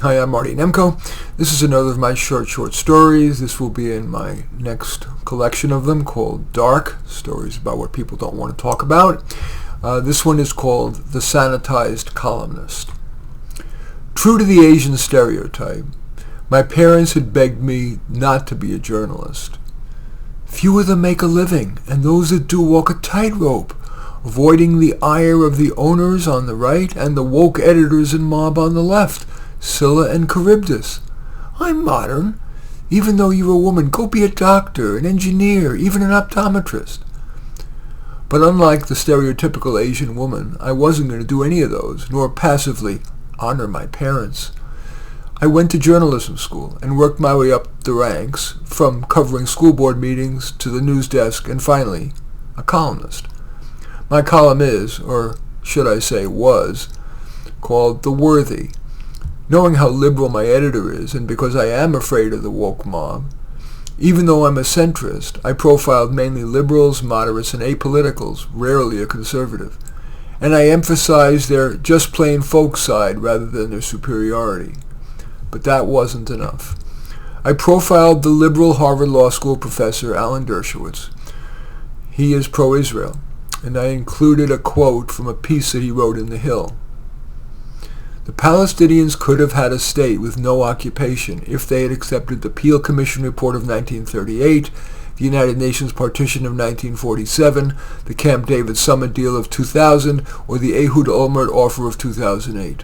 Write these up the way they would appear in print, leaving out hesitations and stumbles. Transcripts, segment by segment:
Hi, I'm Marty Nemko. This is another of my short stories. This will be in my next collection of them called Dark, stories about what people don't want to talk about. This one is called The Sanitized Columnist. True to the Asian stereotype, my parents had begged me not to be a journalist. Few of them make a living, and those that do walk a tightrope, avoiding the ire of the owners on the right and the woke editors and mob on the left, Scylla and Charybdis. I'm modern. Even though you're a woman, go be a doctor, an engineer, even an optometrist. But unlike the stereotypical Asian woman, I wasn't going to do any of those, nor passively honor my parents. I went to journalism school and worked my way up the ranks, from covering school board meetings to the news desk and finally, a columnist. My column is, or should I say was, called The Worthy. Knowing how liberal my editor is, and because I am afraid of the woke mob, even though I'm a centrist, I profiled mainly liberals, moderates, and apoliticals, rarely a conservative. And I emphasized their just plain folk side rather than their superiority. But that wasn't enough. I profiled the liberal Harvard Law School professor Alan Dershowitz. He is pro-Israel, and I included a quote from a piece that he wrote in The Hill. The Palestinians could have had a state with no occupation if they had accepted the Peel Commission report of 1938, the United Nations partition of 1947, the Camp David summit deal of 2000, or the Ehud Olmert offer of 2008.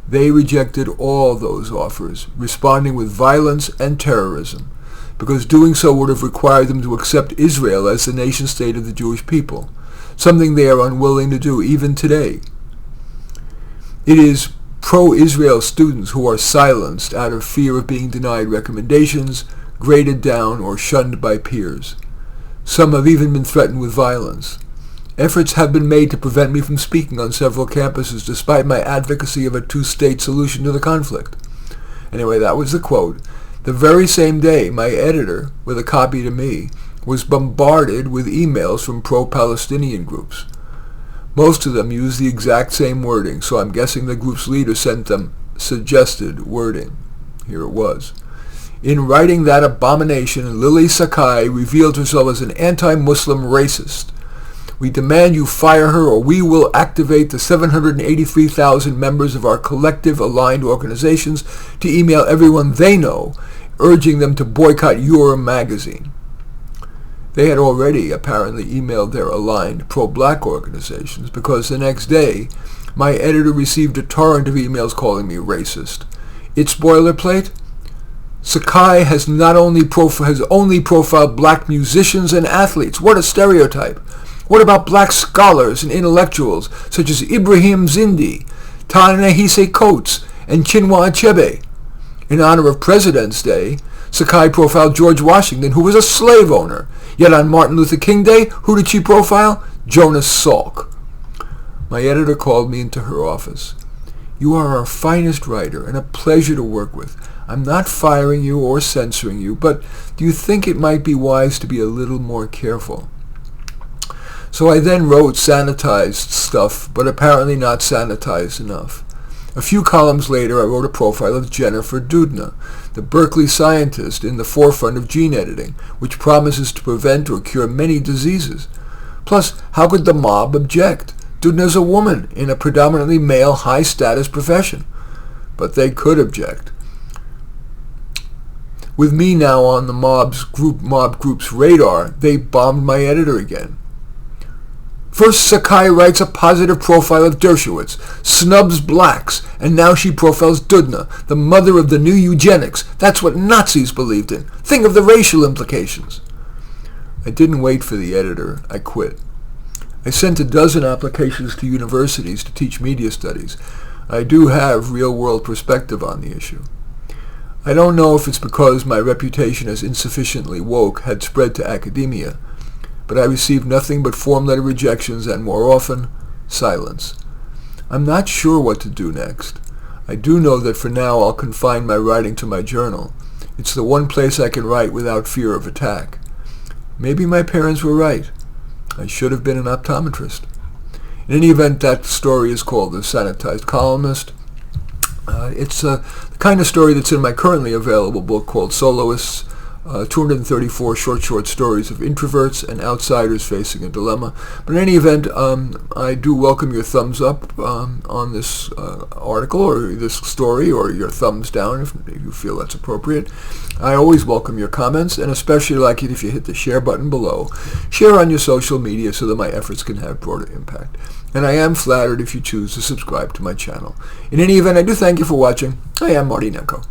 They rejected all those offers, responding with violence and terrorism, because doing so would have required them to accept Israel as the nation-state of the Jewish people, something they are unwilling to do even today. It is pro-Israel students who are silenced out of fear of being denied recommendations, graded down, or shunned by peers. Some have even been threatened with violence. Efforts have been made to prevent me from speaking on several campuses despite my advocacy of a two-state solution to the conflict. Anyway, that was the quote. The very same day, my editor, with a copy to me, was bombarded with emails from pro-Palestinian groups. Most of them use the exact same wording, so I'm guessing the group's leader sent them suggested wording. Here it was. In writing that abomination, Lily Sakai revealed herself as an anti-Muslim racist. We demand you fire her, or we will activate the 783,000 members of our collective aligned organizations to email everyone they know, urging them to boycott your magazine. They had already apparently emailed their aligned pro-black organizations because the next day, my editor received a torrent of emails calling me racist. Its boilerplate? Sakai has only profiled black musicians and athletes. What a stereotype. What about black scholars and intellectuals such as Ibrahim Zindi, Ta-Nehisi Coates, and Chinua Achebe? In honor of President's Day, Sakai profiled George Washington, who was a slave owner. Yet on Martin Luther King Day, who did she profile? Jonas Salk. My editor called me into her office. You are our finest writer and a pleasure to work with. I'm not firing you or censoring you, but do you think it might be wise to be a little more careful? So I then wrote sanitized stuff, but apparently not sanitized enough. A few columns later, I wrote a profile of Jennifer Doudna, the Berkeley scientist in the forefront of gene editing, which promises to prevent or cure many diseases. Plus, how could the mob object? Doudna's a woman in a predominantly male, high-status profession. But they could object. With me now on the mob group's radar, they bombed my editor again. First, Sakai writes a positive profile of Dershowitz, snubs blacks, and now she profiles Doudna, the mother of the new eugenics. That's what Nazis believed in. Think of the racial implications. I didn't wait for the editor. I quit. I sent a dozen applications to universities to teach media studies. I do have real-world perspective on the issue. I don't know if it's because my reputation as insufficiently woke had spread to academia, but I received nothing but form letter rejections and, more often, silence. I'm not sure what to do next. I do know that for now I'll confine my writing to my journal. It's the one place I can write without fear of attack. Maybe my parents were right. I should have been an optometrist. In any event, that story is called The Sanitized Columnist. It's the kind of story that's in my currently available book called Soloists, 234 short stories of introverts and outsiders facing a dilemma. But in any event, I do welcome your thumbs up on this article or this story, or your thumbs down if you feel that's appropriate. I always welcome your comments, and especially like it if you hit the share button below. Share on your social media so that my efforts can have broader impact. And I am flattered if you choose to subscribe to my channel. In any event, I do thank you for watching. I am Marty Nemko.